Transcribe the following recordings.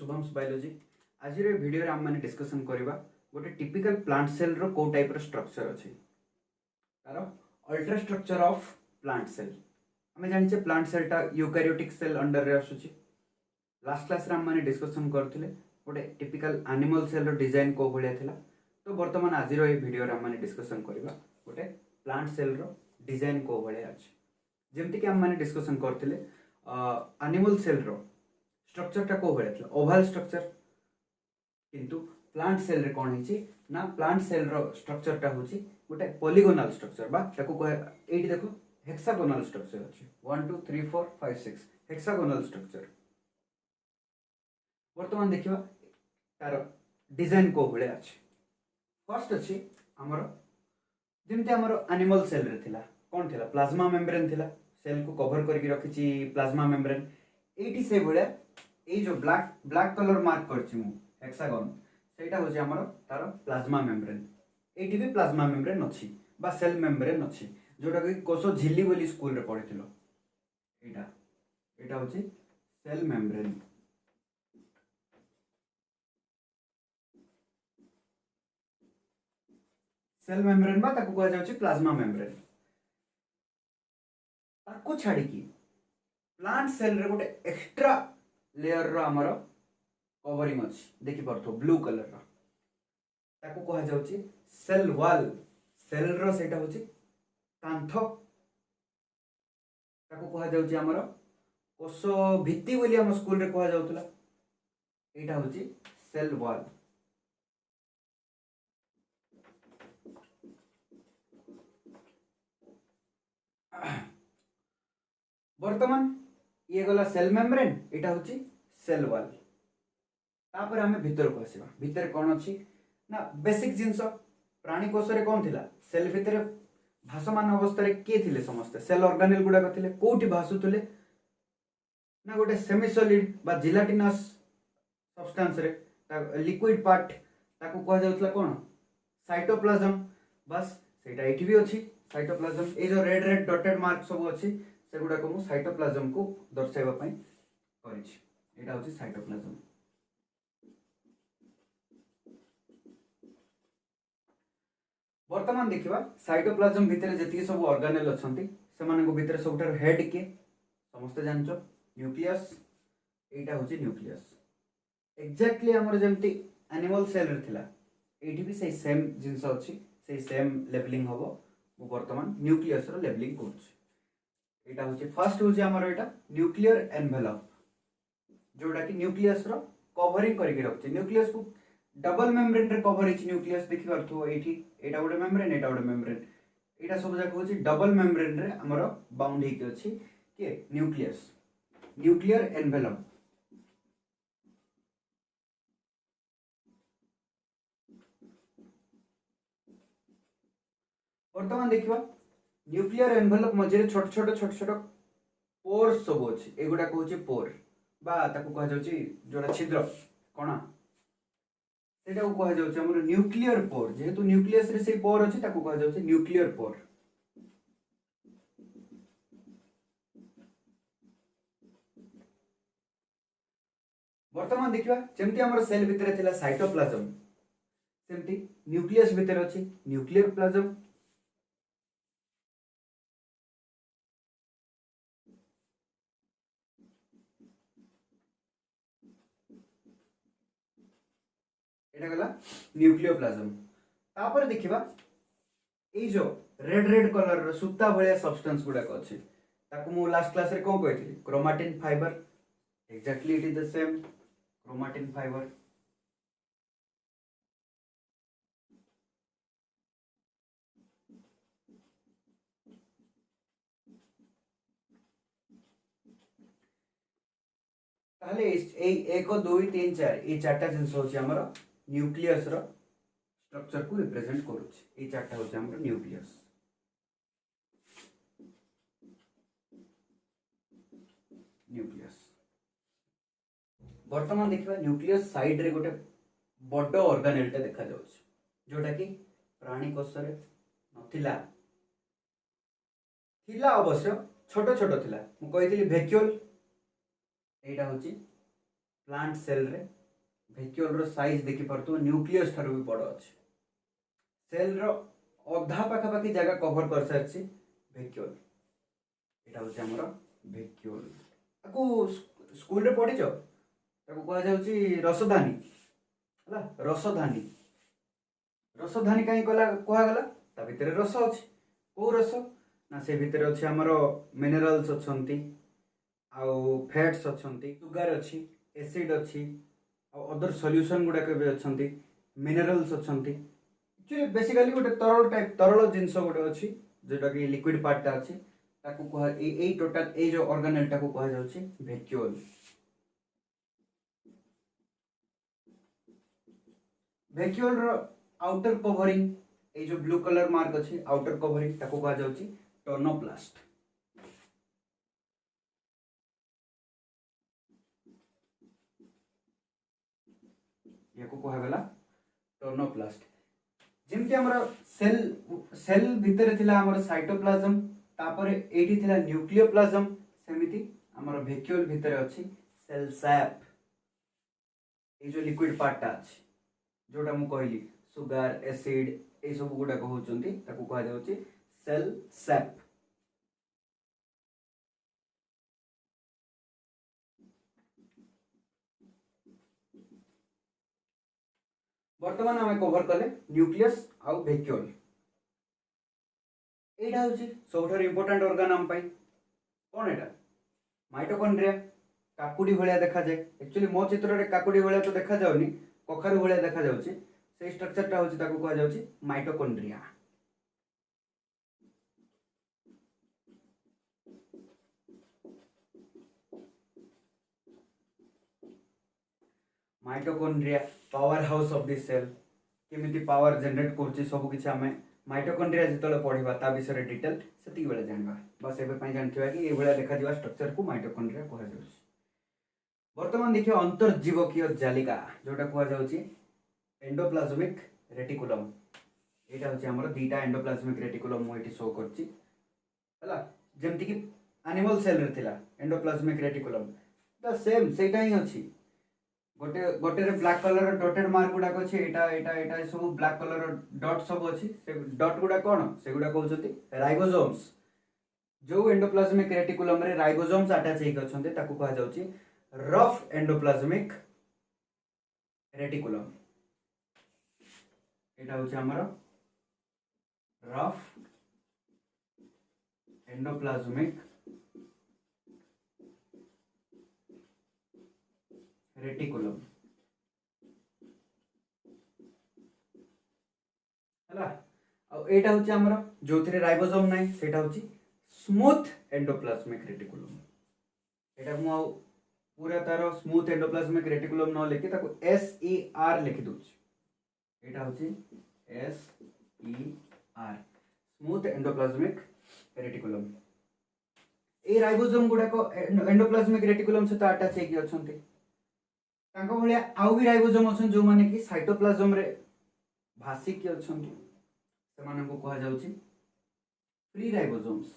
Shubham's biology. आज video आम मैंने डिस्कसन करवा गोटे टिपिकल प्लांट सेल रो को टाइप रो स्ट्रक्चर अच्छी तार ultra structure of plant cell. आम जाने प्लांट सेलटा यूकारियोटिक सेल अंडर रे आसुची। लास्ट क्लास रे आम मैंने डिस्कसन करथिले गोटे typical animal cell row design को भलिया थिला। तो वर्तमान आज वीडियो आम मैंने डिस्कसन करवा गोटे प्लांट सेल रो डिजाइन को भलिया अछि। जेमति कि आम मैंने डिस्कसन करथिले एनिमल सेल रो स्ट्रक्चर टा को भलिया थिला ओवल स्ट्रक्चर, किंतु प्लांट सेल रे कोन हिची ना प्लांट सेल रो स्ट्रक्चर टा होची गोटे पॉलीगोनल स्ट्रक्चर बा ताको कहे एठी देखो हेक्सागोनल स्ट्रक्चर अछि 1 2 3 4 5 6 हेक्सागोनल स्ट्रक्चर। वर्तमान देखिबा तार डिजाइन को भलिया अछि। फर्स्ट अछि हमर जेमति हमर एनिमल सेल रे थिला कोन थिला प्लाज्मा मेम्ब्रेन थिला, सेल को कवर करके रखिची प्लाज्मा मेम्ब्रेन। एटी से भलिया ए जो ब्लैक कलर मार्क करछि मु हेक्सागन सेटा होछि हमर तार प्लाज्मा मेम्ब्रेन। एटी भी प्लाज्मा मेम्ब्रेन अछि बा सेल मेम्ब्रेन अछि जोटा कि कोसो झिल्ली बोली स्कूल रे पढिथिलो। एटा होछि सेल मेम्ब्रेन। सेल मेम्ब्रेन बा ताको कहा जाउछि प्लाज्मा मेम्ब्रेन। ताको छाडी की प्लांट सेल रे गोटे एक्स्ट्रा लेयर रो हमर कवरिंग अछि देखि परथो ब्लू कलर रो ताको कहा जाउछि सेल वॉल। सेल रो सेटा होछि कांथ ताको कहा जाउछि हमर कोसो भित्ति बोली हम स्कूल रे कहा जाउतला। एटा होछि सेल वॉल। वर्तमान ये गला सेल मेम्ब्रेन, एटा होछि सेल वॉल। तापर हमें भीतर को आसीबा। भीतर कोन अछि ना बेसिक जिंस प्राणी कोष रे कोन थिला सेल भीतर भासमान अवस्था रे के थिले समस्त सेल ऑर्गेनेल गुडा को थिले कोठी भासुतले ना गोटे सेमी सॉलिड बा जिलेटिनस सब्सटेंस रे लिक्विड पार्ट ताको कहा जाउतला कोन साइटोप्लाज्म। बस सेटा एठी भी अछि साइटोप्लाज्म। ए जो रेड रेड डॉटेड मार्क सब अछि सेगुडा को मु साइटोप्लाज्म को दर्शाइबा पई करिछि। एटा होछि साइटोप्लाज्म। वर्तमान देखिबा साइटोप्लाज्म भितर जति सब ऑर्गेनेल अछंती सेमान को भितर सबटर हेड के समस्त जानचो न्यूक्लियस। एटा होछि न्यूक्लियस एक्जेक्टली हमर जेमति एनिमल सेल रे थिला एठी भी सही सेम जिंस अछि सही सेम लेबलिंग हबो। मु वर्तमान न्यूक्लियस रो लेबलिंग करछि। एटा होछि फर्स्ट होछि हमर एटा न्यूक्लियर एनवेलप जोडा कि न्यूक्लियस रो कवरिंग करके रखछि। न्यूक्लियस को डबल मेम्ब्रेन रे कवर हिच न्यूक्लियस देखि परथो एठी एटा गोटे मेम्ब्रेन एटा गोटे मेम्ब्रेन। एटा सब जाक होछि डबल मेम्ब्रेन रे हमर बाउंड हिक अछि के न्यूक्लियस न्यूक्लियर एनवेलप। वर्तमान देखिबा न्यूक्लियर एनवेलप मझे छोट छोट पोर्स सब अछि। एगुडा कहउछि पोर बा ताको कहा जाउछि जोडा छिद्र कोना सेटा को कहा जाउछि हमर न्यूक्लियर पोर। जेहेतु न्यूक्लियस रे से पोर अछि ताको कहा जाउछि न्यूक्लियर पोर। वर्तमान देखिबा जेमति हमर सेल भितर थिला साइटोप्लाज्म सेमति न्यूक्लियस भितर अछि न्यूक्लियर प्लाज्म। एटा गला न्यूक्लियोप्लाज्म। तापर देखिबा ए जो रेड रेड कलर रो सुता भलिया सब्सटेंस गुडा को अछि ताको मु लास्ट क्लास रे कोन कहिथिली chromatin fibre. Exactly it is the same chromatin fibre. ताहले ए 1 2 3 4 ए चारटा जिंस होछि हमर न्यूक्लियस रो स्ट्रक्चर को रिप्रेजेंट करूछि। ए चारटा होछि हमर न्यूक्लियस। न्यूक्लियस वर्तमान देखिबा न्यूक्लियस साइड रे गोटे बड़ ऑर्गेनेल टा देखा जाउछि जोटा कि प्राणी कोष रे नथिला थिला अवश्य छोट छोट थिला। मु कहिथिली वैक्यूल एटा होछि प्लांट सेल रे वैक्यूल रो साइज देखि परतु न्यूक्लियस ठारू भी बड़ अछि सेल रो अधा पाखापाखि जगह कवर कर सारछि वैक्यूल एटा होछि हमर वैक्यूल ताकू स्कूल रे पढिछ ताकू कहा जाउछि रसधानी हला रसधानी रसधानी कहीं कला कहा गला ता भितर रस अछि को रस ना से भितर अछि हमर मिनरल्स अछंती आउ फैट्स अछंती सुगर अछि एसिड अछि आउ अदर सॉल्यूशन गुडा के भी अछंती मिनरल्स अछंती एक्चुअली बेसिकली गोटे तरल जिंस गोटे अछि जेटा कि लिक्विड पार्ट अछि ताकू कहा ए टोटल ए जो ऑर्गेनेल टाकू कहा जाउछि वैक्यूल वैक्यूल रो आउटर कवरिंग ए जो ब्लू कलर मार्क अछि आउटर कवरिंग ताकू कहा जाउछि टर्नोप्लास्ट याकू कहा गला टर्नोप्लास्ट जेमति हमर सेल सेल भितर थिला हमर साइटोप्लाज्म तापर एठी थिला न्यूक्लियोप्लाज्म सेमिति हमर वैक्यूल भितर अछि सेल सैप ए जो लिक्विड पार्ट अछि जोटा मु कहली सुगर एसिड ए सब गुडा कहउचंती ताकू कहा जाउची सेल सैप वर्तमान हमें कवर कले न्यूक्लियस आउ वैक्यूल एटा होची सबठार इंपोर्टेंट ऑर्गन हम पई कोन एटा माइटोकॉन्ड्रिया काकुडी भलिया देखा जाय एक्चुअली मो चित्र रे काकुडी भलिया तो देखा जाउनी कखारु भलिया देखा जाउची से स्ट्रक्चर टा होची ताकू कहा जाउची mitochondria mitochondria power house of the cell केमिति पावर जनरेट करछि सब किछि हमें माइटोकॉन्ड्रिया जितले पढिबा ता विषय डिटेल सेति बेले जानबा बस एबे पई जानथिबा कि ए भलिया देखा दिबा स्ट्रक्चर को माइटोकॉन्ड्रिया कहा जाउछि वर्तमान देखिए अंतर्जीवकीय जालिका जोटा कहा जाउछि एंडोप्लाज्मिक रेटिकुलम एटा होछि हमर दीटा एंडोप्लाज्मिक रेटिकुलम मो एटी शो करछि हला जेमति कि एनिमल सेल रे थिला एंडोप्लाज्मिक रेटिकुलम द सेम सेटा ही अछि गोटे गोटे रे ब्लैक कलर डॉटेड मार्क गुडा अछि एटा सब ब्लैक कलर डॉट सब अछि से डॉट गुडा कोन से गुडा कहउछथि राइबोसोम्स जो एंडोप्लाज्मिक रेटिकुलम रे राइबोसोम्स अटैच हेक अछन्ते ताकू कहा जाउछि रफ एंडोप्लाज्मिक रेटिकुलम एटा होछि हमर रफ एंडोप्लाज्मिक रेटिकुलम हला आ एटा होछि हमर जोथिरे राइबोसोम नै सेटा होछि स्मूथ एंडोप्लाज्मिक रेटिकुलम एटा मु पूरा तार स्मूथ एंडोप्लाज्मिक रेटिकुलम न लिखि ताको एस ई आर लिखि दोछि एटा होछि S E R smooth endoplasmic reticulum ए राइबोसोम गुडा को एंडोप्लाज्मिक रेटिकुलम से अटैच हेकि अछन्ते तांको भलिया आउ भी राइबोसोम अछन जो माने कि साइटोप्लाज्म रे भासी के अछन्ते से माने को कहा जाउछि फ्री राइबोसोम्स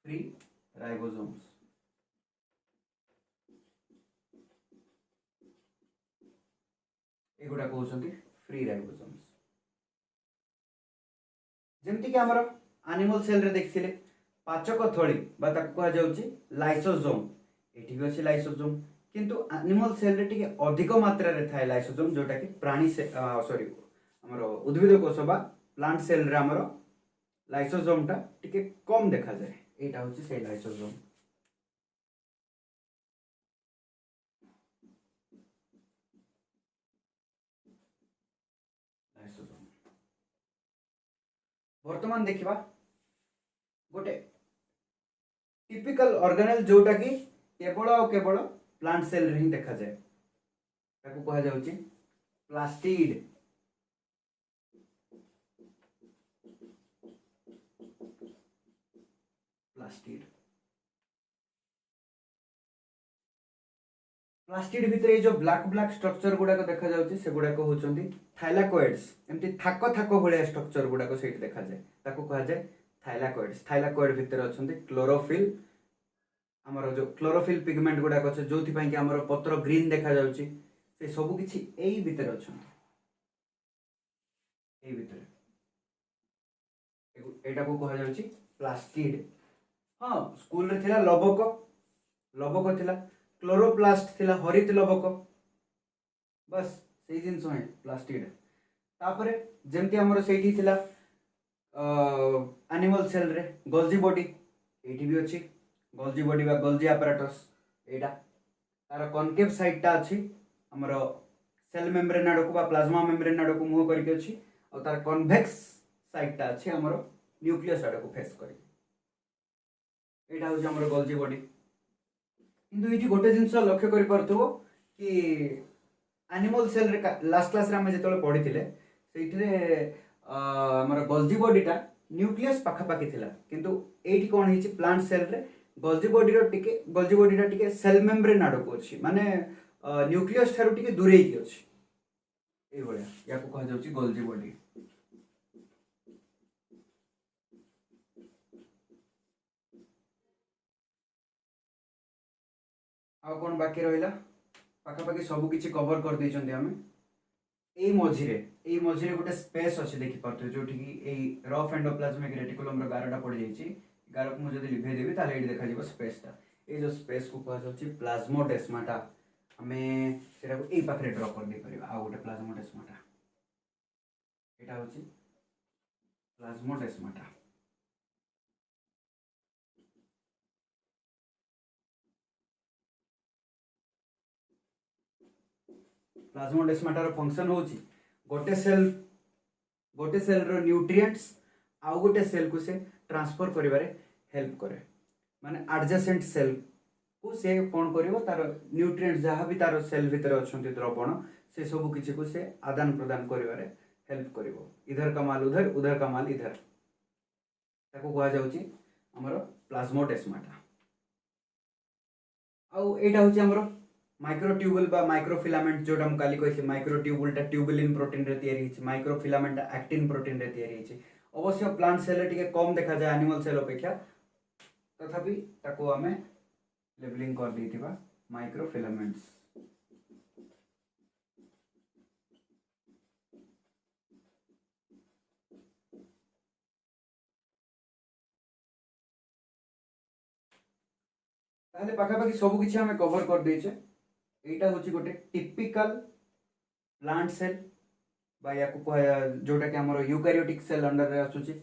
फ्री राइबोसोम्स एगुडा कहउछन्ती फ्री राइबोसोम्स जेमति कि हमर एनिमल सेल रे देखथिले पाचक थळी बा ताको कहा जाउछि लाइसोसोम एठी भी अछि लाइसोसोम किंतु एनिमल सेल रे टिके अधिक मात्रा रे थाए लाइसोसोम जोटा कि प्राणी से सॉरी हमर उद्भिद कोष बा प्लांट सेल रे हमर लाइसोसोम टा टिके कम देखा जाए एटा होछि से लाइसोसोम लाइसोसोम वर्तमान देखिबा गोटे टिपिकल ऑर्गेनेल जोटा कि केवल और केवल प्लांट सेल रे ही देखा जाए ताको कहा जाउछि प्लास्टिड प्लास्टिड प्लास्टिड भितर जो ब्लैक ब्लैक स्ट्रक्चर गुडा को देखा जाउछि से गुडा को होचंती थाइलाकोइड्स एमती थाको थाको भलिया स्ट्रक्चर गुडा को सेठी देखा जाए ताको कहा जाए थाइलाकोइड्स थाइलाकोइड भितर अछंती क्लोरोफिल आमर जो क्लोरोफिल पिगमेंट गुड़ाक अच्छे जो कि आमर पत्र ग्रीन देखा जाउची से सब किछि एई भितर अछंती एई भितर एटा को कहा जाउची प्लास्टिड। हाँ स्कूल रे थिला लवक लवक थिला क्लोरोप्लास्ट थिला हरित लवक बस सेई जिंस है प्लास्टिड। तापरे जेमती हमर सेठी थिला एनिमल सेल रे गोल्जी बॉडी एठी भी अछि गोल्जी बॉडी बा गोल्जी apparatus एटा तार कॉनकेव साइड टा अछि हमर सेल मेम्ब्रेन आडको बा प्लाज्मा मेम्ब्रेन आडको मुह करके अछि और तार कन्वेक्स साइड टा अछि हमर न्यूक्लियस आडको फेस करी एटा होछि हमर गोल्जी बॉडी। किंतु इठी गोटे जिंस लक्ष्य करि परथबो कि एनिमल सेल रे लास्ट क्लास रे हम जेतले पढिथिले सेइथिरे हमर गोल्जी बॉडीटा न्यूक्लियस पाखापाखी थिला किंतु एठी कोन हिची प्लांट सेल रे गोल्जी बॉडीटा टिके सेल मेम्ब्रेन आडको अछि माने न्यूक्लियस ठारू टिके दूरे की अछि ए भलिया याको कहा जाउची गोल्जी बॉडी। आ कोन बाकी रहिला पाखापाखी सब किछि कवर कर दैछन्ती हमें एई मझिरे गोटे स्पेस अछि देखि परथि जोठी कि एई रफ एंडोप्लाज्मिक रेटिकुलम रो गारटा पड़ जाईची गार को मु जदी लिभे देबी ताले एठी देखा जिवो स्पेसटा ए जो स्पेस को कहा जाउची प्लाज्मोडेस्माटा हमें सेटा को एई पाखरे ड्रॉ कर दे परिबा आ गोटे प्लाज्मोडेस्माटा एटा होची प्लाज्मोडेस्माटा। प्लाज्मोडेस्माटा रो फंक्शन होची गोटे सेल रो न्यूट्रिएंट्स आउ गोटे सेल को से ट्रांसफर करिबारे हेल्प करे माने एडजेसेंट सेल को से कोन करिवो तार न्यूट्रिएंट्स जहाँ भी तार सेल भीतर अछंती द्रवण से सब किछि को से आदान प्रदान करिबारे हेल्प करिवो इधर का माल उधर उधर का माल इधर ताको कहा जाउची हमर प्लाज्मोडेस्माटा। आउ एटा होची हमर माइक्रोट्यूबुल बा माइक्रोफिलामेंट जोटा हम काली कहि माइक्रोट्यूबुलटा ट्यूबुलिन प्रोटीन रे तयारी हिची माइक्रोफिलामेंट एक्टिन प्रोटीन रे तयारी हिची अवश्य प्लांट सेल रे टिके कम देखा जाय एनिमल सेल अपेक्षा तथापि ताको हमें लेबलिंग कर देथिबा माइक्रोफिलामेंट्स। ताहले पाखापाखि सब किछि हमें कवर कर देछे एटा होची गोटे टिपिकल प्लांट सेल बा याकू जोटा कि हमर यूकैरियोटिक सेल अंडर रे आसुची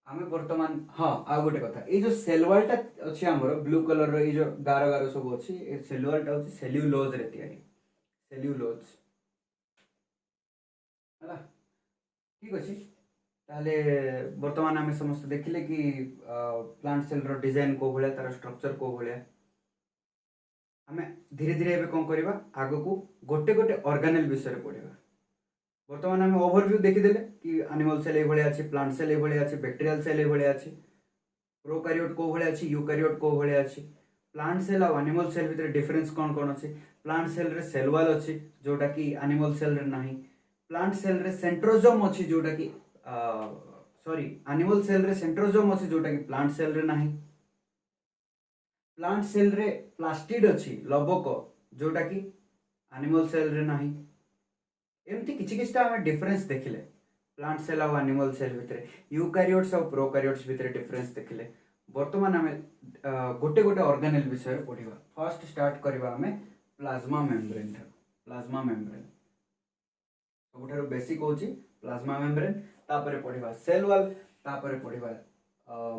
आमे वर्तमान। हाँ आ गोटे कथा ए जो सेल वॉल टा अछि हमर ब्लू कलर रो ए जो गारो गारो सब अछि ए सेल वॉल टा होची सेल्युलोज रे तयारी सेल्युलोज हला ठीक अछि। ताहले वर्तमान आमे समस्त देखिले कि प्लांट सेल रो डिजाइन को भले तार स्ट्रक्चर को भले हमें धीरे धीरे एबे कोन करबा आगो को गोटे गोटे ऑर्गेनेल विषय रे पढिबा। वर्तमान हमें ओवरव्यू देखि देले कि एनिमल सेल ए भले अछि प्लांट सेल ए भले अछि बैक्टीरियल सेल ए भले अछि प्रोकैरियोट को भले अछि यूकैरियोट को भले अछि प्लांट सेल और एनिमल सेल भितर डिफरेंस कोन कोन अछि प्लांट सेल रे सेल वॉल अछि जोटा कि एनिमल सेल रे नाही प्लांट सेल रे सेंट्रोजोम अछि जोटा कि सॉरी एनिमल सेल रे सेंट्रोजोम अछि जोटा कि प्लांट सेल रे नाही प्लांट सेल रे प्लास्टिड अछि लवक जोटा कि एनिमल सेल रे नाही एमती किछि किछटा हम डिफरेंस देखिले प्लांट सेल और एनिमल सेल भितर यूकैरियोट्स और प्रोकैरियोट्स भितर डिफरेंस देखिले। वर्तमान हमें गोटे गोटे ऑर्गेनेल विषय पढ़िबा फर्स्ट स्टार्ट करबा हमें प्लाज्मा मेम्ब्रेन प्लाज्मा मेम्ब्रेन सबठारु बेसिक होची प्लाज्मा मेम्ब्रेन तापरे पढ़िबा सेल वॉल तापरे पढ़िबा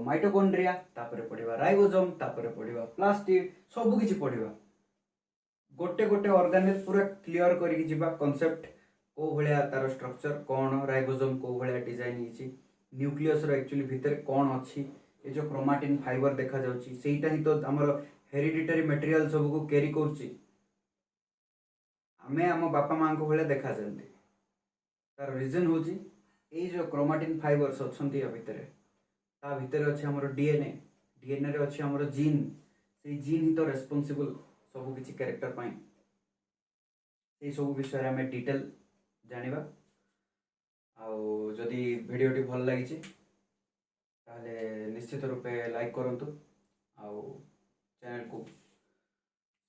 माइटोकॉन्ड्रिया तापरे पढ़िबा राइबोसोम तापरे पढ़िबा प्लास्टिड सब किछि पढ़िबा गोटे गोटे ऑर्गेनेल पूरा क्लियर करिक जिबा कांसेप्ट को भलिया तार स्ट्रक्चर कोन राइबोसोम को भलिया डिजाइन हिची न्यूक्लियस रो एक्चुअली भीतर कोन अछि ए जो क्रोमाटिन फाइबर देखा जाउची सेटा ही तो हमर हेरिडिटरी मटेरियल सब को कैरी करची हमें हम बापा मां को भले देखा जाते तार रीजन होची ए जो क्रोमाटिन फाइबर्स अछंती या भितर ता भितर अछि हमर डीएनए डीएनए रे अछि हमर जीन से जीन ही तो रेस्पोंसिबल सब किछि कैरेक्टर पाई ए सब विषय रे हमें डिटेल जानिबा आउ जदि वीडियोटी भल लागिछि ताले निश्चित रूपे लाइक करंतु आउ चैनल को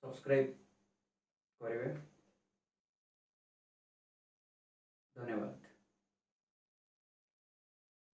सब्सक्राइब करेंगे। धन्यवाद।